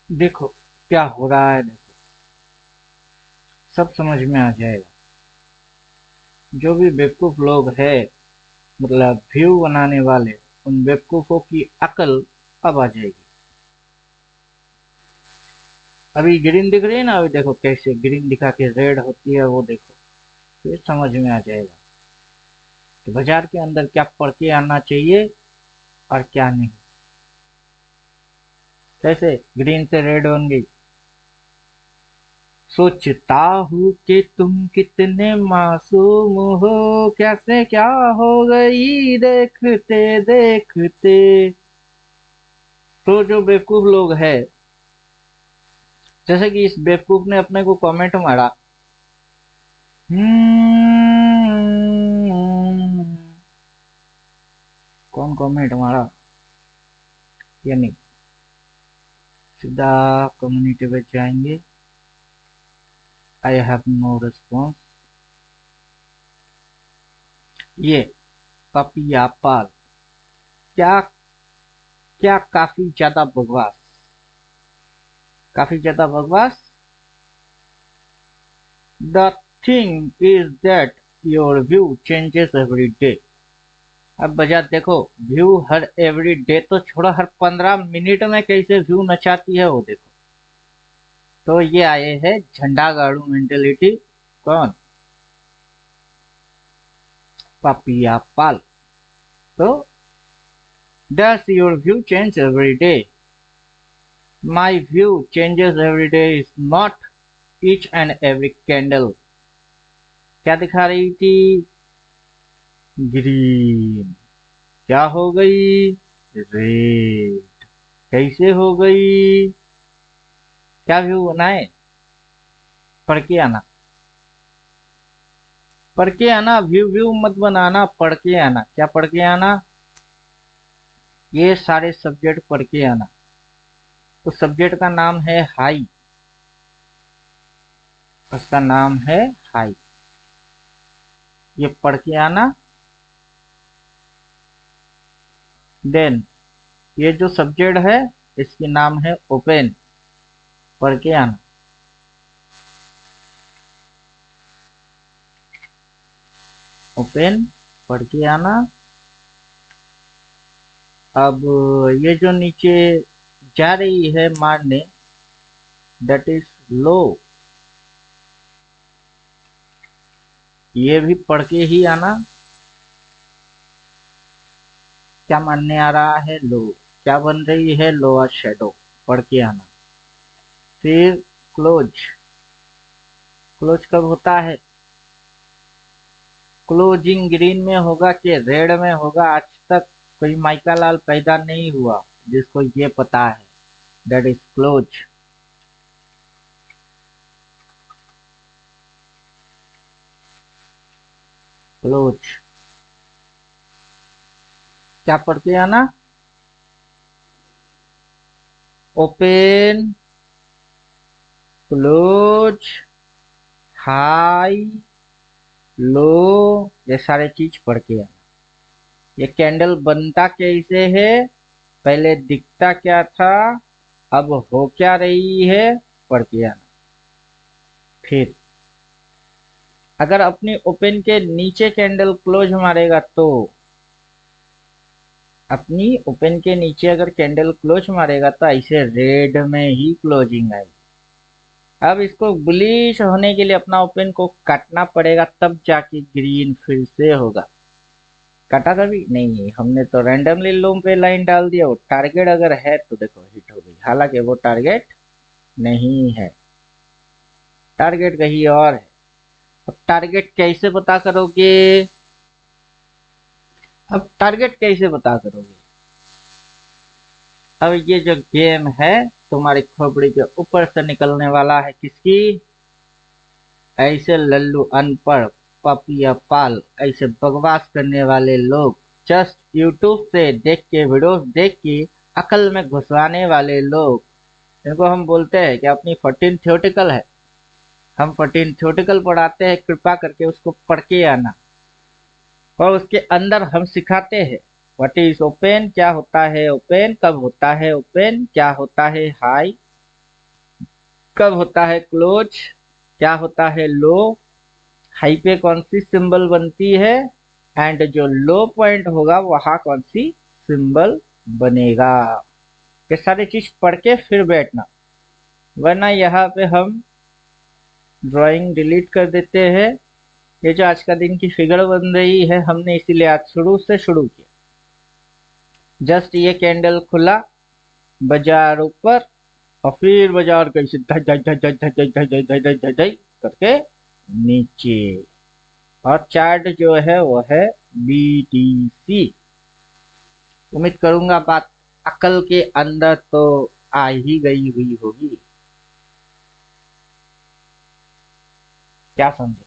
देखो क्या हो रहा है, देखो सब समझ में आ जाएगा। जो भी बेवकूफ लोग हैं, मतलब व्यू बनाने वाले, उन बेवकूफों की अकल अब आ जाएगी। अभी ग्रीन दिख रही है ना, अभी देखो कैसे ग्रीन दिखा के रेड होती है, वो देखो फिर समझ में आ जाएगा कि बाजार के अंदर क्या पढ़ के आना चाहिए और क्या नहीं। कैसे ग्रीन से रेड बन गई। सोचता हूँ कि तुम कितने मासूम हो, कैसे क्या हो गई देखते देखते। तो जो बेवकूफ लोग हैं, जैसे कि इस बेवकूफ ने अपने को कमेंट मारा, कौन कमेंट मारा ये नहीं, सीधा कम्युनिटी पे जाएंगे। I have no response. ये पपिया पाल, क्या क्या काफी ज्यादा बकवास, काफी ज्यादा बकवास। The thing is that your view changes every day. अब बजाय देखो, व्यू हर एवरी डे तो छोड़ो, हर 15 मिनट में कैसे व्यू नचाती है वो देखो। तो ये आए हैं झंडा गाड़ू मेंटेलिटी। कौन? पापिया पाल। तो does your view change every day? My view changes every day is not each and every candle। क्या दिखा रही थी? ग्रीन। क्या हो गई? रेड। कैसे हो गई? क्या व्यू बनाए? पढ़ के आना, पढ़ के आना, व्यू व्यू मत बनाना, पढ़ के आना। क्या पढ़ के आना? ये सारे सब्जेक्ट पढ़ के आना। तो सब्जेक्ट का नाम है हाई, उसका नाम है हाई। ये पढ़ के आना। देन ये जो सब्जेक्ट है, इसकी नाम है ओपन। पढ़ के आना। ओपन पढ़ के आना। अब ये जो नीचे जा रही है मारने, दैट इज लो। ये भी पढ़ के ही आना। क्या मानने आ रहा है? लो। क्या बन रही है? Lower shadow. पढ़ के आना। फिर क्लोज। क्लोज कब होता है? क्लोजिंग ग्रीन में होगा कि रेड में होगा, आज तक कोई माइका लाल पैदा नहीं हुआ जिसको ये पता है। That is close. क्लोज। क्या पढ़ के आना? ओपन, क्लोज, हाई, लो, ये सारे चीज पढ़ के आना। ये कैंडल बनता कैसे है, पहले दिखता क्या था, अब हो क्या रही है, पढ़ के आना। फिर अगर अपनी ओपन के नीचे कैंडल क्लोज मारेगा तो, अपनी ओपन के नीचे अगर कैंडल क्लोज मारेगा तो ऐसे रेड में ही क्लोजिंग आएगी। अब इसको बुलिश होने के लिए अपना ओपन को काटना पड़ेगा, तब जाके ग्रीन फिर से होगा। काटा कभी नहीं, हमने तो रैंडमली लूम पे लाइन डाल दिया। वो टारगेट अगर है तो देखो हिट हो गई, हालांकि वो टारगेट नहीं है, टारगेट कहीं और है। अब टारगेट कैसे पता करोगे? अब टारगेट कैसे पता करोगे? अब ये जो गेम है, तुम्हारी खोपड़ी के ऊपर से निकलने वाला है। किसकी? ऐसे लल्लू अनपढ़ पपिया पाल, ऐसे बकवास करने वाले लोग, जस्ट यूट्यूब से देख के, वीडियोस देख के अकल में घुसवाने वाले लोग, इनको हम बोलते हैं कि अपनी 14 थ्योरेटिकल है। हम 14 थ्योरेटिकल पढ़ाते हैं, कृपा करके उसको पढ़ के आना। और उसके अंदर हम सिखाते हैं व्हाट इज ओपन, क्या होता है ओपन, कब होता है ओपन, क्या होता है हाई, कब होता है क्लोज, क्या होता है लो, हाई पे कौन सी सिंबल बनती है, एंड जो लो पॉइंट होगा वहां कौन सी सिंबल बनेगा। ये सारी चीज पढ़ के फिर बैठना, वरना यहाँ पे हम ड्राइंग डिलीट कर देते हैं। ये जो आज का दिन की फिगर बन रही है हमने इसीलिए आज शुरू से शुरू किया। जस्ट ये कैंडल खुला, बाजार ऊपर, और फिर बाजार कैसे धज धज धज धज धज धज धज धज धज धज धज करके नीचे, और चार्ट जो है वो है BTC। उम्मीद करूंगा बात अकल के अंदर तो आ ही गई हुई होगी, क्या समझे।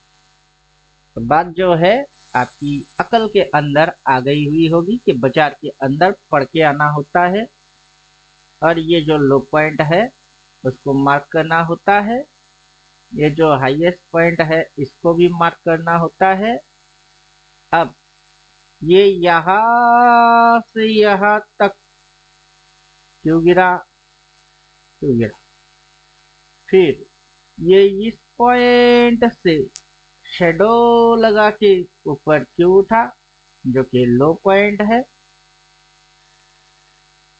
तो बात जो है आपकी अकल के अंदर आ गई हुई होगी कि बाजार के अंदर पढ़ के आना होता है, और ये जो लो पॉइंट है उसको मार्क करना होता है, ये जो हाईएस्ट पॉइंट है इसको भी मार्क करना होता है। अब ये यहां से यहां तक क्यों गिरा, क्यों गिरा, फिर ये इस पॉइंट से शेडो लगा के ऊपर क्यों उठा, जो कि लो पॉइंट है।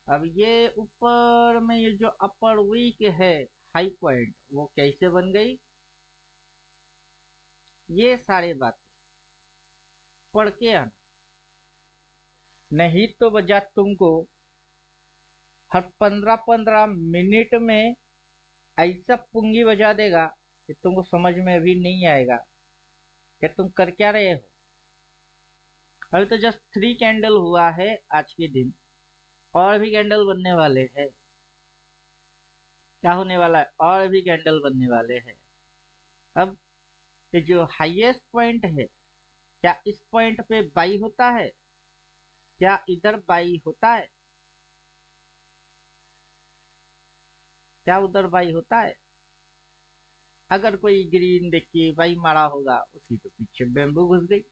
अब ये ऊपर में ये जो अपर वीक है हाई पॉइंट, वो कैसे बन गई, ये सारी बातें पढ़ के आना, नहीं तो बजा तुमको हर 15-15 मिनट में ऐसा पुंगी बजा देगा कि तुमको समझ में भी नहीं आएगा कि तुम कर क्या रहे हो। अभी तो जस्ट 3 कैंडल हुआ है आज के दिन, और भी कैंडल बनने वाले हैं। क्या होने वाला है, और भी कैंडल बनने वाले हैं। अब ये जो हाईएस्ट पॉइंट है, क्या इस पॉइंट पे बाई होता है, क्या इधर बाई होता है, क्या उधर बाई होता है। अगर कोई ग्रीन देख के बाई मारा होगा उसी तो पीछे बेम्बू घुस गई।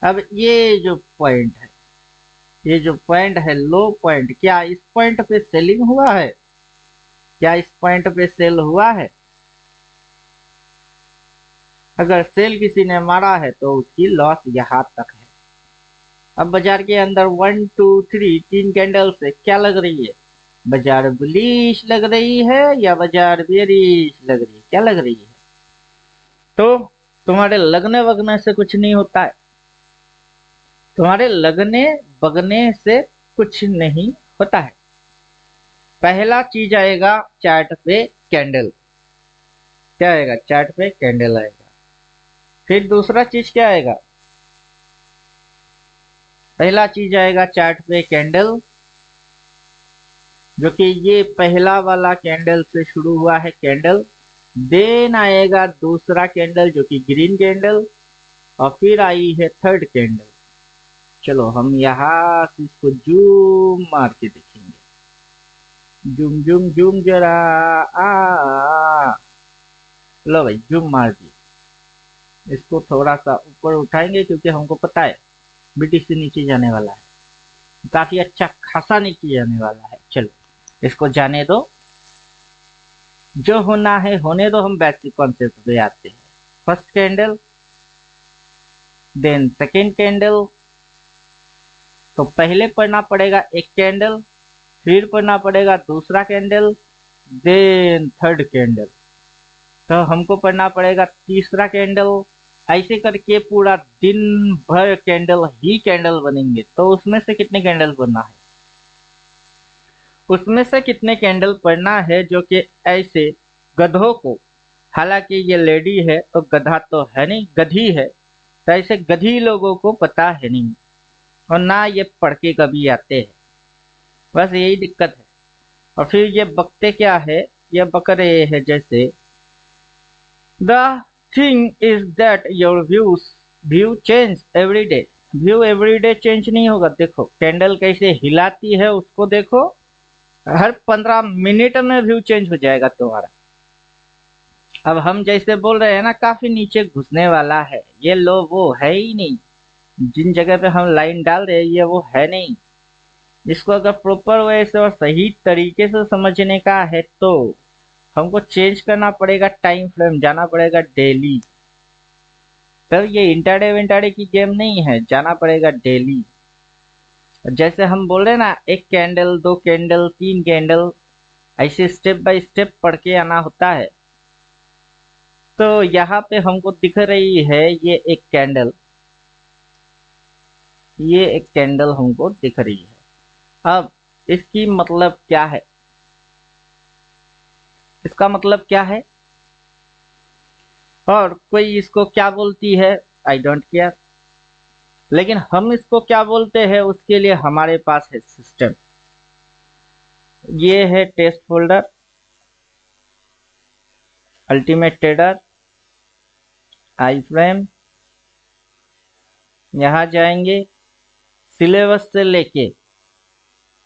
अब ये जो पॉइंट है, ये जो पॉइंट है लो पॉइंट, क्या इस पॉइंट पे सेलिंग हुआ है, क्या इस पॉइंट पे सेल हुआ है। अगर सेल किसी ने मारा है तो उसकी लॉस यहाँ तक है। अब बाजार के अंदर 1 2 3 3 कैंडल से क्या लग रही है, बाजार बुलिश लग रही है या बाजार बेरिश लग रही है, क्या लग रही है। तो तुम्हारे लगने वगने से कुछ नहीं होता है, तुम्हारे लगने बगने से कुछ नहीं होता है। पहला चीज आएगा चार्ट पे कैंडल, क्या आएगा, चार्ट पे कैंडल आएगा। फिर दूसरा चीज क्या आएगा, पहला चीज आएगा चार्ट पे कैंडल, जो कि ये पहला वाला कैंडल से शुरू हुआ है कैंडल। देन आएगा दूसरा कैंडल जो कि ग्रीन कैंडल, और फिर आई है थर्ड कैंडल। चलो हम यहाँ से इसको जूम मार के देखेंगे, जूम जूम जूम जरा, लो भाई जूम मार दिए। इसको थोड़ा सा ऊपर उठाएंगे क्योंकि हमको पता है BTC नीचे जाने वाला है, काफी अच्छा खासा नीचे जाने वाला है। चलो इसको जाने दो, जो होना है होने दो। हम बेसिक कॉन्सेप्ट पे आते हैं। First candle, then second candle. तो पहले पढ़ना पड़ेगा एक कैंडल, फिर पढ़ना पड़ेगा दूसरा कैंडल, देन थर्ड कैंडल। तो हमको पढ़ना पड़ेगा तीसरा कैंडल। ऐसे करके पूरा दिन भर कैंडल ही कैंडल बनेंगे। तो उसमें से कितने कैंडल बनना है, उसमें से कितने कैंडल पढ़ना है जो कि ऐसे गधों को, हालांकि ये लेडी है तो गधा तो है नहीं, गधी है, तो ऐसे गधी लोगों को पता है नहीं, और ना ये पढ़ के कभी आते हैं, बस यही दिक्कत है। और फिर ये बकते क्या है, ये बक रहे हैं जैसे the thing is that your view change every day. View every day change नहीं होगा। देखो कैंडल कैसे हिलाती है उसको देखो, हर 15 मिनट में व्यू चेंज हो जाएगा तुम्हारा। अब हम जैसे बोल रहे हैं ना काफी नीचे घुसने वाला है, ये लो वो है ही नहीं। जिन जगह पे हम लाइन डाल रहे हैं ये वो है नहीं। इसको अगर प्रॉपर वे से और सही तरीके से समझने का है तो हमको चेंज करना पड़ेगा टाइम फ्रेम, जाना पड़ेगा डेली। तब ये इंटरडे विंटरडे की गेम नहीं है, जाना पड़ेगा डेली। जैसे हम बोल रहे हैं ना, एक कैंडल, दो कैंडल, तीन कैंडल, ऐसे स्टेप बाय स्टेप पढ़ के आना होता है। तो यहाँ पे हमको दिख रही है ये एक कैंडल, ये एक कैंडल हमको दिख रही है। अब इसकी मतलब क्या है, इसका मतलब क्या है, और कोई इसको क्या बोलती है, आई डोंट केयर, लेकिन हम इसको क्या बोलते हैं उसके लिए हमारे पास है सिस्टम। ये है टेस्ट फोल्डर, अल्टीमेट ट्रेडर, आई फ्रेम। यहाँ जाएंगे, सिलेबस से लेके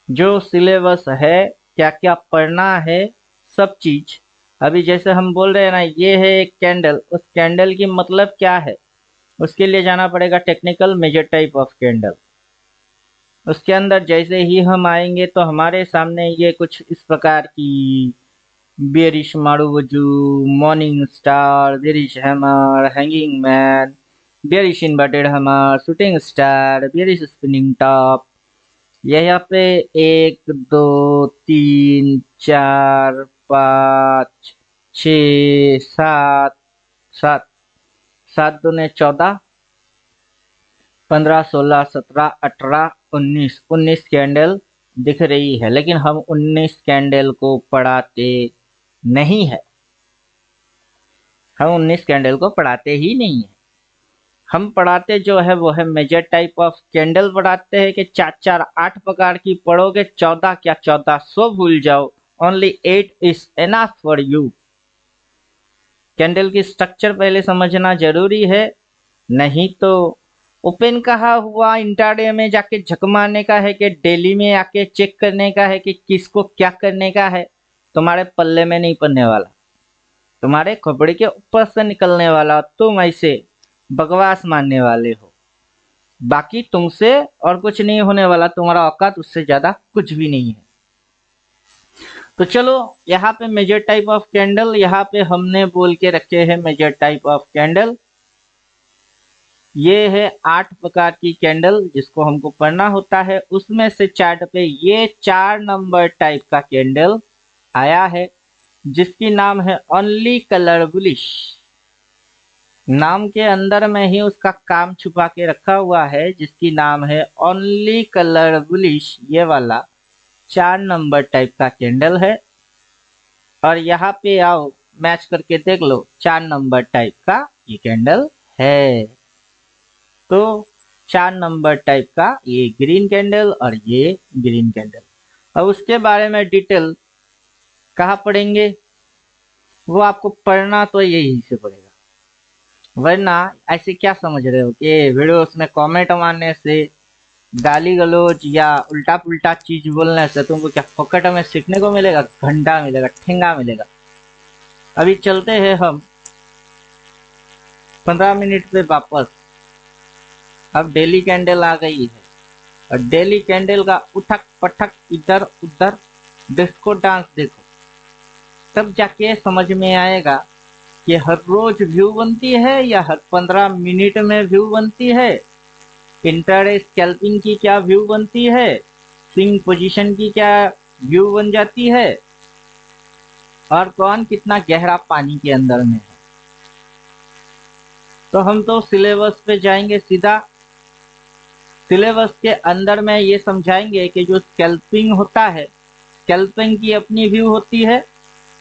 जो सिलेबस है, क्या क्या पढ़ना है, सब चीज। अभी जैसे हम बोल रहे हैं ना, ये है एक कैंडल, उस कैंडल की मतलब क्या है, उसके लिए जाना पड़ेगा technical major type of candle. उसके अंदर जैसे ही हम आएंगे तो हमारे सामने ये कुछ इस प्रकार की बेरिश मारुवजू, morning star, bearish hammer, hanging man, bearish inverted hammer, shooting star, bearish spinning top. यहाँ पे 1 2 3 4 5 6 7 7 7 दूने 14, 15 16 17 18 19 19 कैंडल दिख रही है, लेकिन हम 19 कैंडल को पढ़ाते नहीं है। हम 19 कैंडल को पढ़ाते ही नहीं है। हम पढ़ाते जो है वो है मेजर टाइप ऑफ कैंडल पढ़ाते हैं कि 4 4 8 प्रकार की पढ़ोगे, 14 क्या 1400 भूल जाओ, only 8 is enough for you. Candle की स्ट्रक्चर पहले समझना जरूरी है, नहीं तो ओपन कहा हुआ इंट्राडे में जाके झक मारने का है कि डेली में आके चेक करने का है कि किसको क्या करने का है, तुम्हारे पल्ले में नहीं पड़ने वाला, तुम्हारे खोपड़ी के ऊपर से निकलने वाला। तुम ऐसे बकवास मानने वाले हो, बाकी तुमसे और कुछ नहीं होने वाला, तुम्हारा औकात उससे ज्यादा कुछ भी नहीं है। तो चलो, यहाँ पे मेजर टाइप ऑफ कैंडल, यहाँ पे हमने बोल के रखे हैं मेजर टाइप ऑफ कैंडल। ये है 8 प्रकार की कैंडल जिसको हमको पढ़ना होता है। उसमें से चार्ट पे ये 4 नंबर टाइप का कैंडल आया है जिसकी नाम है ओनली कलर बुलिश। नाम के अंदर में ही उसका काम छुपा के रखा हुआ है, जिसकी नाम है ओनली कलर बुलिश। ये वाला 4 नंबर टाइप का कैंडल है। और यहाँ पे आओ, मैच करके देख लो, 4 नंबर टाइप का ये कैंडल है। तो 4 नंबर टाइप का ये ग्रीन कैंडल और ये ग्रीन कैंडल। अब उसके बारे में डिटेल कहाँ पढ़ेंगे, वो आपको पढ़ना तो यही से पड़ेगा, वरना ऐसे क्या समझ रहे हो कि वीडियोस में कमेंट मारने से, गाली गलौज या उल्टा पुल्टा चीज बोलने से तुमको क्या फोकट में सीखने को मिलेगा, घंटा मिलेगा, ठेंगा मिलेगा। अभी चलते हैं हम 15 मिनट पे वापस। अब डेली कैंडल आ गई है और डेली कैंडल का उठक पटक इधर उधर डिस्को डांस देखो, तब जाके समझ में आएगा कि हर रोज व्यू बनती है या हर 15 मिनट में व्यू बनती है, इंट्राडे स्कैल्पिंग की क्या व्यू बनती है, स्विंग पोजीशन की क्या व्यू बन जाती है, और कौन कितना गहरा पानी के अंदर में है। तो हम तो सिलेबस पे जाएंगे सीधा। सिलेबस के अंदर में ये समझाएंगे कि जो स्कैल्पिंग होता है, स्कैल्पिंग की अपनी व्यू होती है,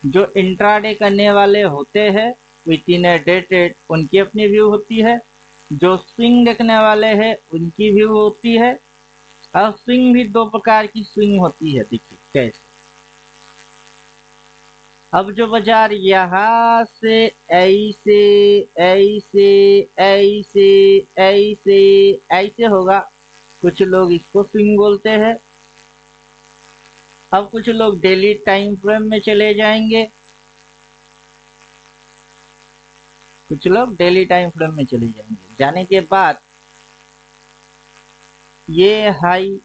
जो इंट्राडे करने वाले होते हैं with in a day trade, उनकी अपनी व्यू होती है, जो स्विंग देखने वाले हैं उनकी व्यू होती है। और स्विंग भी 2 प्रकार की स्विंग होती है, देखिए कैसे। अब जो बाजार यहाँ से ऐसे ऐसे ऐसे ऐसे ऐसे होगा, कुछ लोग इसको स्विंग बोलते हैं। अब कुछ लोग डेली टाइम फ्रेम में चले जाएंगे, कुछ लोग डेली टाइम फ्रेम में चले जाएंगे। जाने के बाद ये हाई,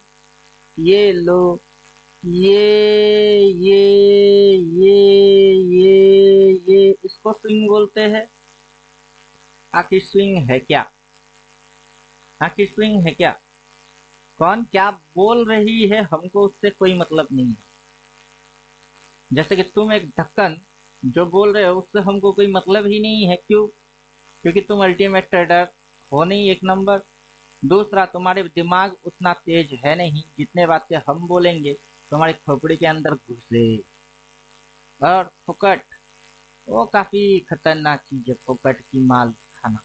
ये लो, ये इसको स्विंग बोलते हैं। आखिर स्विंग है क्या? आखिर स्विंग है क्या? कौन क्या बोल रही है हमको उससे कोई मतलब नहीं है। जैसे कि तुम एक ढक्कन जो बोल रहे हो उससे हमको कोई मतलब ही नहीं है। क्यों? क्योंकि तुम अल्टीमेट ट्रेडर हो नहीं, एक नंबर। दूसरा, तुम्हारे दिमाग उतना तेज है नहीं जितने बातें हम बोलेंगे तुम्हारी खोपड़ी के अंदर घुसे। और फुकट, वो काफी खतरनाक चीज है, फुकट की माल खाना।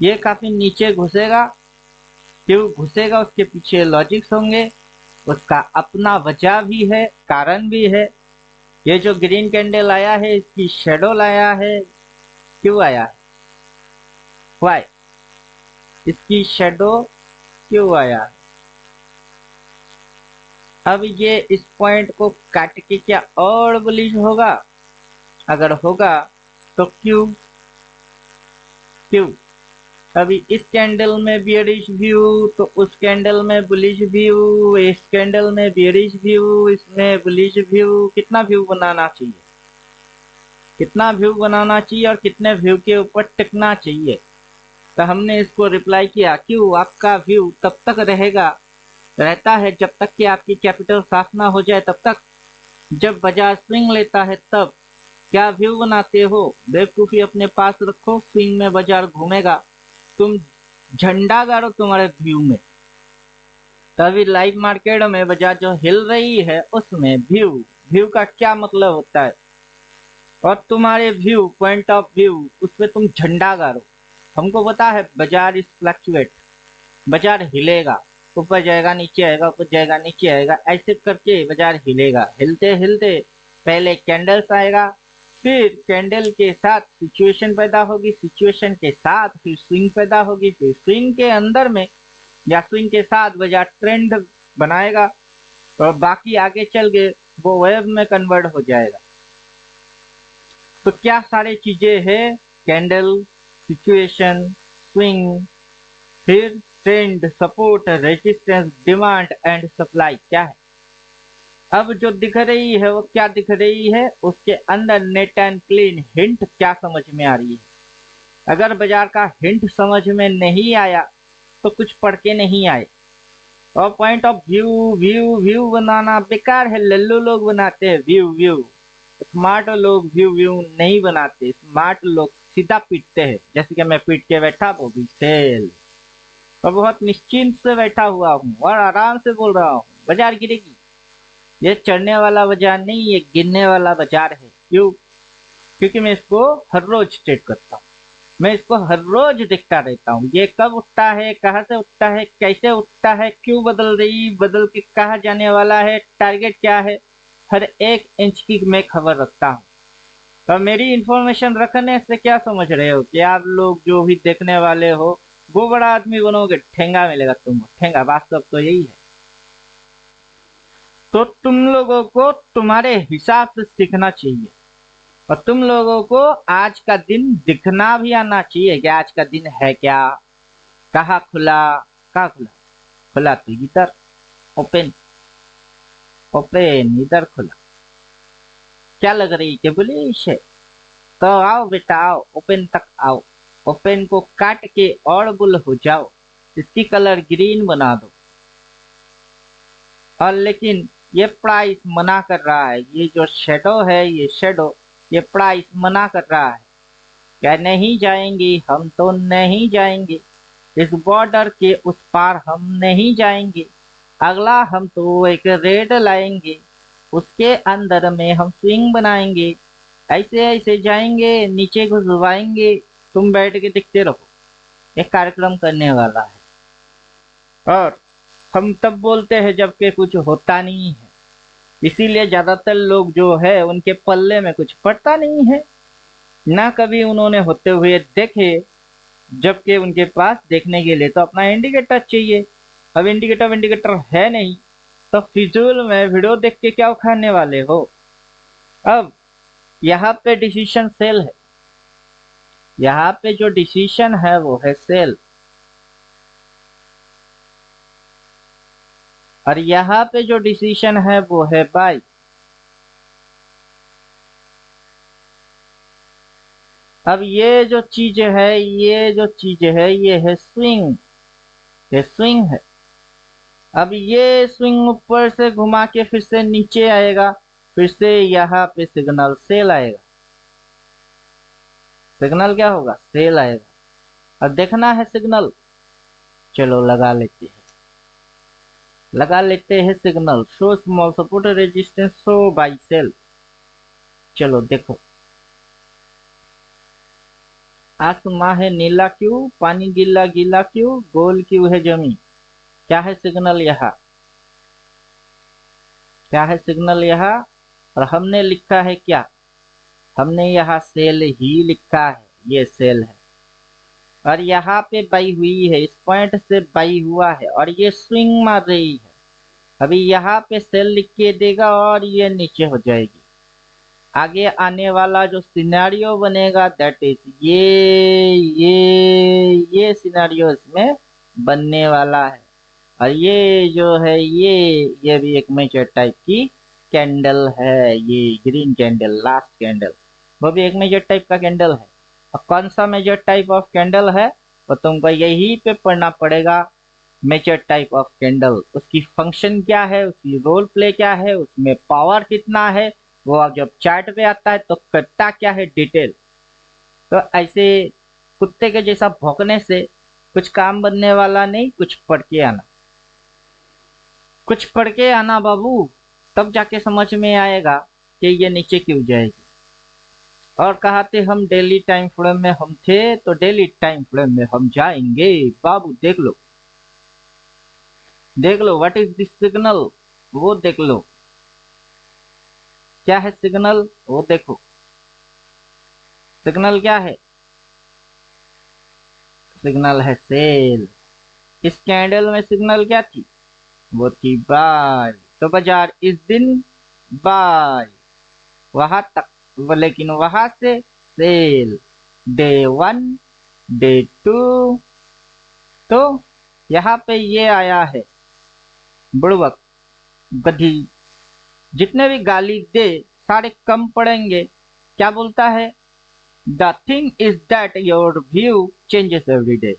ये काफी नीचे घुसेगा। क्यों घुसेगा? उसके पीछे लॉजिक्स होंगे, उसका अपना वजह भी है, कारण भी है। ये जो ग्रीन कैंडल आया है इसकी शेडो लाया है। क्यों आया है? वाई? इसकी शेडो क्यों आया है? अब ये इस पॉइंट को काट के क्या और बुलिश होगा? अगर होगा तो क्यों? क्यों? अभी इस कैंडल में बियरिश व्यू तो उस कैंडल में बुलिश व्यू, इस कैंडल में बियरिश व्यू, इसमें बुलिश व्यू। कितना व्यू बनाना चाहिए? कितना व्यू बनाना चाहिए और कितने व्यू के ऊपर टिकना चाहिए? तो हमने इसको रिप्लाई किया, क्यों आपका व्यू तब तक रहेगा, रहता है जब तक कि आपकी कैपिटल साफ ना हो जाए, तब तक। जब बाजार स्विंग लेता है तब क्या व्यू बनाते हो? बेवकूफी अपने पास रखो, स्विंग में बाजार घूमेगा, तुम झंडा गाड़ो तुम्हारे व्यू में। तभी लाइव मार्केट में बाजार जो हिल रही है उसमें व्यू, व्यू का क्या मतलब होता है? और तुम्हारे व्यू, पॉइंट ऑफ व्यू, उस पे तुम झंडा गाड़ो। हमको पता है बाजार इज फ्लक्चुएट, बाजार हिलेगा, ऊपर जाएगा नीचे आएगा, ऊपर जाएगा नीचे आएगा, ऐसे करके बाजार हिलेगा। हिलते हिलते पहले कैंडल्स आएगा, फिर कैंडल के साथ सिचुएशन पैदा होगी, सिचुएशन के साथ फिर स्विंग पैदा होगी, फिर स्विंग के अंदर में या स्विंग के साथ बाजार ट्रेंड बनाएगा और बाकी आगे चल के वो वेव में कन्वर्ट हो जाएगा। तो क्या सारी चीजें हैं? कैंडल, सिचुएशन, स्विंग, फिर trend, support, resistance, demand and supply. क्या है? अब जो दिख रही है वो क्या दिख रही है? उसके अंदर नेट एंड क्लीन हिंट क्या समझ में आ रही है? अगर बाजार का हिंट समझ में नहीं आया तो कुछ पढ़ के नहीं आए। और point of view, view view बनाना बेकार है, लल्लू लोग बनाते हैं व्यू व्यू। स्मार्ट लोग व्यू व्यू नहीं बनाते, स्मार्ट लोग सीधा पीटते हैं, जैसे कि मैं पीट के बैठा वो भी सेल। और बहुत निश्चिंत से बैठा हुआ हूँ और आराम से बोल रहा हूँ बाजार गिरेगी। ये चढ़ने वाला बाजार नहीं, ये गिरने वाला बाजार है। क्यों? क्योंकि मैं इसको हर रोज ट्रेड करता हूँ, मैं इसको हर रोज देखता रहता हूँ। ये कब उठता है, कहाँ से उठता है, कैसे उठता है, क्यों बदल रही, बदल के कहाँ जाने वाला है, टारगेट क्या है, हर एक इंच की मैं खबर रखता हूँ। तो मेरी इंफॉर्मेशन रखने से क्या समझ रहे हो कि आप लोग जो भी देखने वाले हो वो बड़ा आदमी बनोगे, ठेंगा मिलेगा तुमको, ठेंगा। वास्तव तो यही है। तो तुम लोगों को तुम्हारे हिसाब से सीखना चाहिए और तुम लोगों को आज का दिन दिखना भी आना चाहिए कि आज का दिन है क्या, कहाँ खुला, कहाँ खुला, खुला तो इधर, ओपन, ओपन इधर खुला। क्या लग रही है बुलिश है? तो आओ बेटा आओ, ओपन तक आओ, ओपन को काट के और बुल हो जाओ, इसकी कलर ग्रीन बना दो। और लेकिन ये प्राइस मना कर रहा है, ये जो शेडो है, ये शेडो, ये प्राइस मना कर रहा है, क्या नहीं जाएंगे, हम तो नहीं जाएंगे, इस बॉर्डर के उस पार हम नहीं जाएंगे। अगला हम तो एक रेड लाएंगे, उसके अंदर में हम स्विंग बनाएंगे, ऐसे ऐसे जाएंगे, नीचे घुसवाएंगे। तुम बैठ के देखते रहो, एक कार्यक्रम करने वाला है। और हम तब बोलते हैं जबकि कुछ होता नहीं है, इसीलिए ज्यादातर लोग जो है उनके पल्ले में कुछ पड़ता नहीं है, ना कभी उन्होंने होते हुए देखे, जबकि उनके पास देखने के लिए तो अपना इंडिकेटर चाहिए। अब इंडिकेटर इंडिकेटर है नहीं तो फिजूल में वीडियो देख के क्या उखाड़ने वाले हो? अब यहाँ पे डिसीजन सेल है, यहाँ पे जो डिसीजन है वो है सेल। और यहाँ पे जो डिसीजन है वो है बाई। अब ये जो चीज है, ये है स्विंग, ये स्विंग है। अब ये स्विंग ऊपर से घुमा के फिर से नीचे आएगा, फिर से यहाँ पे सिग्नल सेल आएगा। सिग्नल क्या होगा? सेल आएगा। अब देखना है सिग्नल, चलो लगा लेते हैं signal. Show small support resistance show buy sell. चलो देखो, आसमां है नीला क्यों, पानी गीला गीला क्यों, गोल क्यों है जमी। क्या है सिग्नल यहाँ? क्या है सिग्नल यहाँ? और हमने लिखा है क्या? हमने यहाँ सेल ही लिखा है, ये सेल है। और यहाँ पे बाई हुई है, इस पॉइंट से बाई हुआ है और ये स्विंग मार रही है। अभी यहाँ पे सेल लिख के देगा और ये नीचे हो जाएगी। आगे आने वाला जो सिनेरियो बनेगा दैट इज ये सिनेरियो इसमें बनने वाला है। और ये जो है ये भी एक मेजर टाइप की कैंडल है, ये ग्रीन कैंडल, लास्ट कैंडल, वो भी एक मेजर टाइप का कैंडल है। और कौन सा मेजर टाइप ऑफ कैंडल है वो तुमको यही पे पढ़ना पड़ेगा। मेजर टाइप ऑफ कैंडल, उसकी फंक्शन क्या है, उसकी रोल प्ले क्या है, उसमें पावर कितना है, वो अब जब चार्ट पे आता है तो करता क्या है, डिटेल। तो ऐसे कुत्ते के जैसा भौंकने से कुछ काम बनने वाला नहीं, कुछ पढ़ के आना, कुछ पढ़ के आना बाबू, तब जाके समझ में आएगा कि ये नीचे क्यों जाएगी। और कहा थे हम डेली टाइम फ्रेम में हम थे, तो डेली टाइम फ्रेम में हम जाएंगे बाबू। देख लो व्हाट इज दिस सिग्नल, वो देख लो क्या है सिग्नल, वो देखो सिग्नल क्या है। सिग्नल है सेल। इस कैंडल में सिग्नल क्या थी? वो थी बाय। तो बाजार इस दिन बाय, वहां तक लेकिन वहां से सेल। Day 1, day 2। तो यहाँ पे ये आया है बुड़बक, गधी, जितने भी गाली दे सारे कम पड़ेंगे। क्या बोलता है? The thing is that your view changes every day.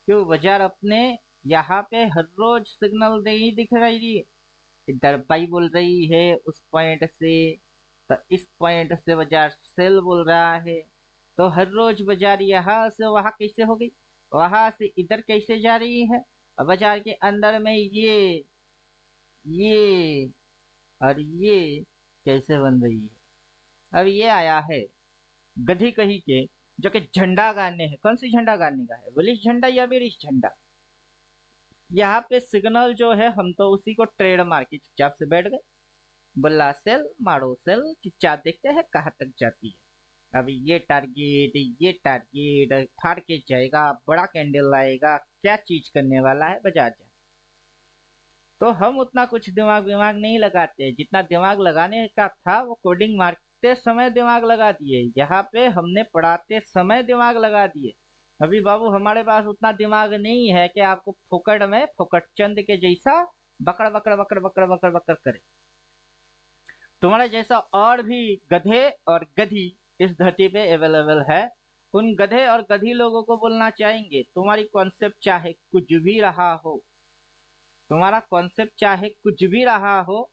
क्यों बाजार अपने यहाँ पे हर रोज सिग्नल नहीं दिख रही है। इधर बाई बोल रही है उस पॉइंट से, तो इस पॉइंट से बाजार सेल बोल रहा है। तो हर रोज बाजार यहाँ से वहां कैसे हो गई, वहां से इधर कैसे जा रही है। और बाजार के अंदर में ये और ये कैसे बन रही है। अब ये आया है गधी कही के, जो कि झंडा गाड़ने है। कौन सी झंडा गाड़ने का है? वलिश झंडा या बेरिश झंडा। यहाँ पे सिग्नल जो है हम तो उसी को ट्रेड मार के चुपचाप से बैठ गए। बुल्ला सेल मारो सेल, चुपचाप देखते हैं कहाँ तक जाती है। अभी ये टारगेट फाड़ के जाएगा, बड़ा कैंडल आएगा, क्या चीज करने वाला है बाजार जा। तो हम उतना कुछ दिमाग विमाग नहीं लगाते, जितना दिमाग लगाने का था वो कोडिंग मारते समय दिमाग लगा दिए, यहाँ पे हमने पढ़ाते समय दिमाग लगा दिए। अभी बाबू हमारे पास उतना दिमाग नहीं है कि आपको फोकट में फोकट चंद के जैसा बकड़ बकड़ बकड़ बकड़ बकड़ बकड़ करे। तुम्हारे जैसा और भी गधे और गधी इस धरती पे अवेलेबल है। उन गधे और गधी लोगों को बोलना चाहेंगे, तुम्हारी कॉन्सेप्ट चाहे कुछ भी रहा हो, तुम्हारा कॉन्सेप्ट चाहे कुछ भी रहा हो,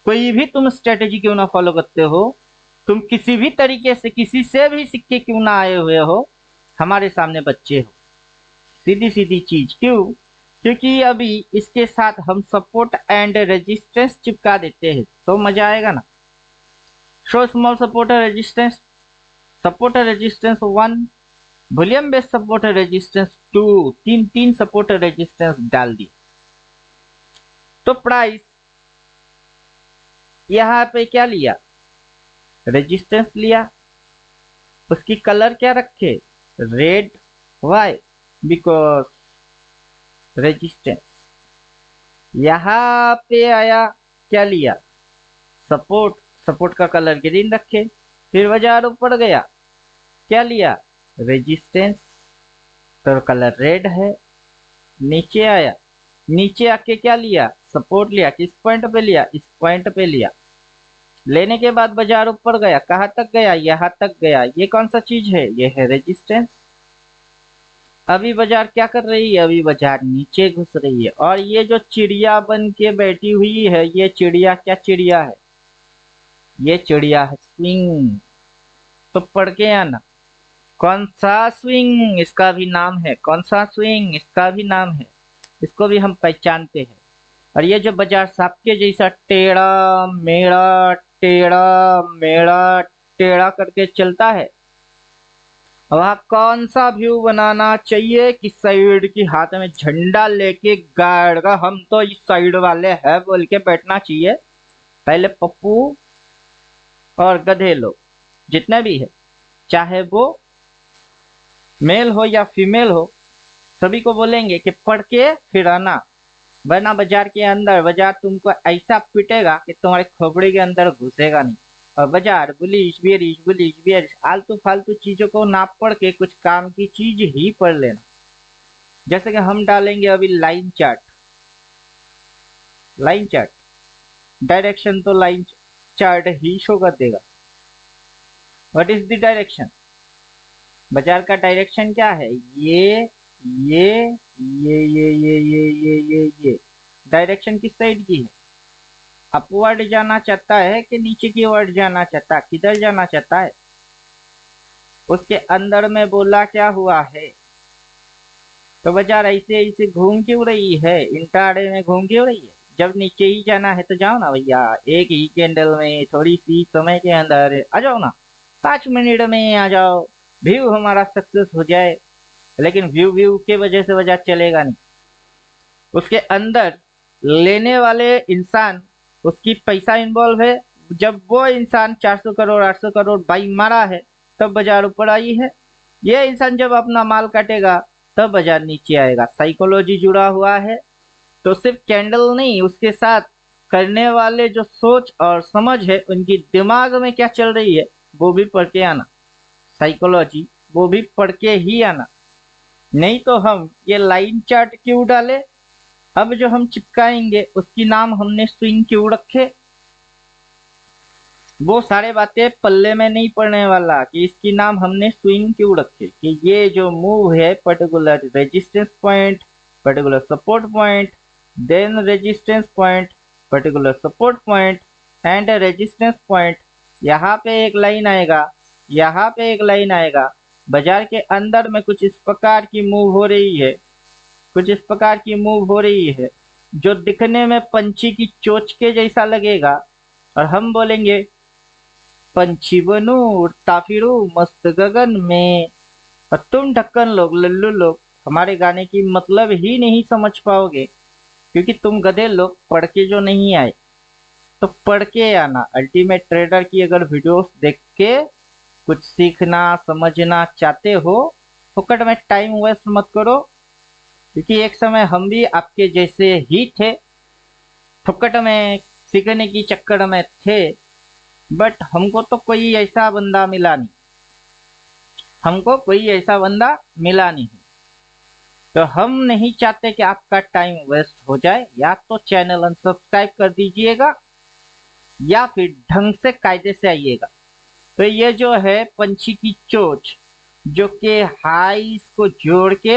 कोई भी तुम स्ट्रेटेजी क्यों ना फॉलो करते हो, तुम किसी भी तरीके से किसी से भी सिक्के क्यों ना आए हुए हो, हमारे सामने बच्चे हो। सीधी सीधी चीज। क्यों? क्योंकि अभी इसके साथ हम सपोर्ट एंड रेजिस्टेंस चिपका देते हैं तो मजा आएगा ना। Show small supporter resistance, supporter resistance 1, volume based supporter resistance 2, तीन सपोर्टर रेजिस्टेंस डाल दिए। तो प्राइस यहाँ पे क्या लिया? रेजिस्टेंस लिया। उसकी कलर क्या रखे? रेड। वाई? Because resistance. यहाँ पे आया, क्या लिया? सपोर्ट। सपोर्ट का कलर ग्रीन रखे। फिर बाजार ऊपर गया, क्या लिया? रेजिस्टेंस, तो कलर रेड है। नीचे आया, नीचे आके क्या लिया? सपोर्ट लिया, किस पॉइंट पे लिया, इस पॉइंट पे लिया। लेने के बाद बाजार ऊपर गया, कहाँ तक गया, यहाँ तक गया। ये कौन सा चीज है, ये है रेजिस्टेंस। अभी बाजार क्या कर रही है, अभी बाजार नीचे घुस रही है। और ये जो चिड़िया बन के बैठी हुई है, ये चिड़िया क्या चिड़िया है, ये चिड़िया है स्विंग। तो पढ़ के आना, कौन सा स्विंग, इसका भी नाम है, कौन सा स्विंग, इसका भी नाम है, इसको भी हम पहचानते हैं। और ये जो बाजार सांप के जैसा टेढ़ा मेढ़ा टेढ़ा मेढ़ा टेढ़ा करके चलता है, वहाँ कौन सा व्यू बनाना चाहिए कि साइड की हाथ में झंडा लेके गाड़ का हम तो इस साइड वाले हैं बोल के बैठना चाहिए। पहले पप्पू और गधे लोग जितने भी है, चाहे वो मेल हो या फीमेल हो, सभी को बोलेंगे कि पढ़ के फिर आना, वरना बाजार के अंदर बाजार तुमको ऐसा पिटेगा कि तुम्हारे खोपड़ी के अंदर घुसेगा नहीं। और बाजार बुलिश बियरिश आलतू फालतू चीजों को ना पढ़ के कुछ काम की चीज ही पढ़ लेना। जैसे कि हम डालेंगे अभी line chart, line chart direction तो लाइन चार्ट ही शो कर देगा। व्हाट इज द डायरेक्शन, बाजार का डायरेक्शन क्या है, ये डायरेक्शन किस साइड की है, अपवर्ड जाना चाहता है कि नीचे की ओर जाना चाहता है, किधर जाना चाहता है। उसके अंदर में बोला क्या हुआ है, तो बाजार ऐसे ऐसे घूम क्यों रही है, इंटाड़े में घूम क्यों रही है। जब नीचे ही जाना है तो जाओ ना भैया, एक ही कैंडल में थोड़ी सी समय के अंदर आ जाओ ना, 5 मिनट में आ जाओ, व्यू हमारा सक्सेस हो जाए। लेकिन व्यू व्यू के वजह से बाजार चलेगा नहीं। उसके अंदर लेने वाले इंसान, उसकी पैसा इन्वॉल्व है। जब वो इंसान 400 करोड़ 800 करोड़ बाई मारा है, तब बाजार ऊपर आई है। ये इंसान जब अपना माल काटेगा तब बाजार नीचे आएगा। साइकोलॉजी जुड़ा हुआ है। तो सिर्फ कैंडल नहीं, उसके साथ करने वाले जो सोच और समझ है, उनकी दिमाग में क्या चल रही है, वो भी पढ़ के आना। साइकोलॉजी वो भी पढ़ के ही आना। नहीं तो हम ये लाइन चार्ट क्यों डाले, अब जो हम चिपकाएंगे उसकी नाम हमने स्विंग क्यों रखे, वो सारे बातें पल्ले में नहीं पड़ने वाला कि इसकी नाम हमने स्विंग क्यों रखे। कि ये जो मूव है, particular resistance point, particular support point, then resistance point, particular support point and resistance point. यहाँ पे एक लाइन आएगा, यहाँ पे एक लाइन आएगा। बाजार के अंदर में कुछ इस प्रकार की मूव हो रही है, कुछ इस प्रकार की मूव हो रही है जो दिखने में पंछी की चोंच के जैसा लगेगा। और हम बोलेंगे पंछी बनू उड़ता फिरू मस्त गगन में। और तुम ढक्कन लोग, लल्लू लोग, हमारे गाने की मतलब ही नहीं समझ पाओगे, क्योंकि तुम गधे लोग पढ़ के जो नहीं आए। तो पढ़ के आना। अल्टीमेट ट्रेडर की अगर वीडियोस देख के कुछ सीखना समझना चाहते हो, फुकट में टाइम वेस्ट मत करो, क्योंकि एक समय हम भी आपके जैसे ही थे, फुकट में सीखने की चक्कर में थे। बट हमको तो कोई ऐसा बंदा मिला नहीं, हमको कोई ऐसा बंदा मिला नहीं। तो हम नहीं चाहते कि आपका टाइम वेस्ट हो जाए। या तो चैनल अनसब्सक्राइब कर दीजिएगा या फिर ढंग से कायदे से आइएगा। तो ये जो है पंछी की चोंच, जो कि हाईस को जोड़ के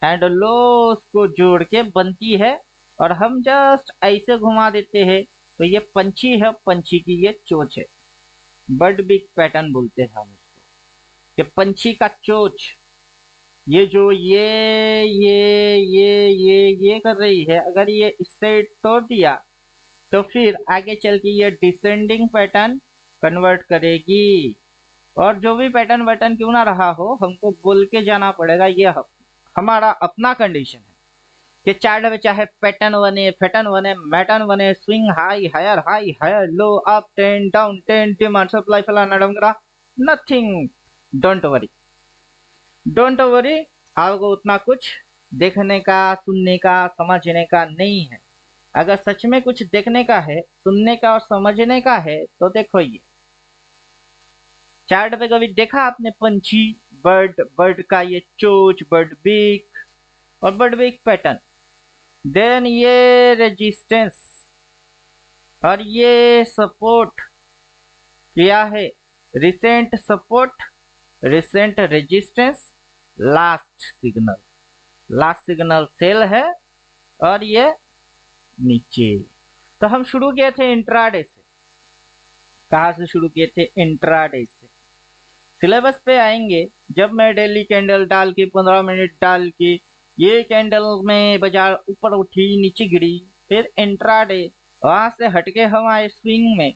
एंड लोस को जोड़ के बनती है, और हम जस्ट ऐसे घुमा देते हैं। तो ये पंछी है, पंछी की ये चोंच है। बर्ड बिग पैटर्न बोलते हैं हम इसको, कि पंछी का चोंच। ये जो ये कर रही है, अगर ये इस साइड तोड़ दिया तो फिर आगे चल के ये डिसेंडिंग पैटर्न कन्वर्ट करेगी। और जो भी पैटर्न वैटर्न क्यों ना रहा हो, हमको बोल के जाना पड़ेगा। ये हमारा अपना कंडीशन है कि चार्ट में चाहे पैटर्न बने, पैटर्न बने, मैटर्न बने, swing high higher low, up 10 down 10, demand supply फलाना डमकरा, nothing, don't worry, don't worry. आपको उतना कुछ देखने का, सुनने का, समझने का नहीं है। अगर सच में कुछ देखने का है, सुनने का और समझने का है, तो देखो ये चार्ट पे कभी देखा आपने पंछी, बर्ड, बर्ड का ये चोंच, बर्ड बीक और बर्ड बीक पैटर्न। देन ये रेजिस्टेंस और ये सपोर्ट क्या है, recent support, recent resistance, last signal sell है और ये नीचे। तो हम शुरू किए थे इंट्राडे से। कहाँ से शुरू किए थे? इंट्राडे से। सिलेबस पे आएंगे जब मैं डेली कैंडल डाल के 15 मिनट डाल के ये कैंडल में बाजार ऊपर उठी नीचे गिरी, फिर इंट्राडे, वहां से हटके हम आए स्विंग में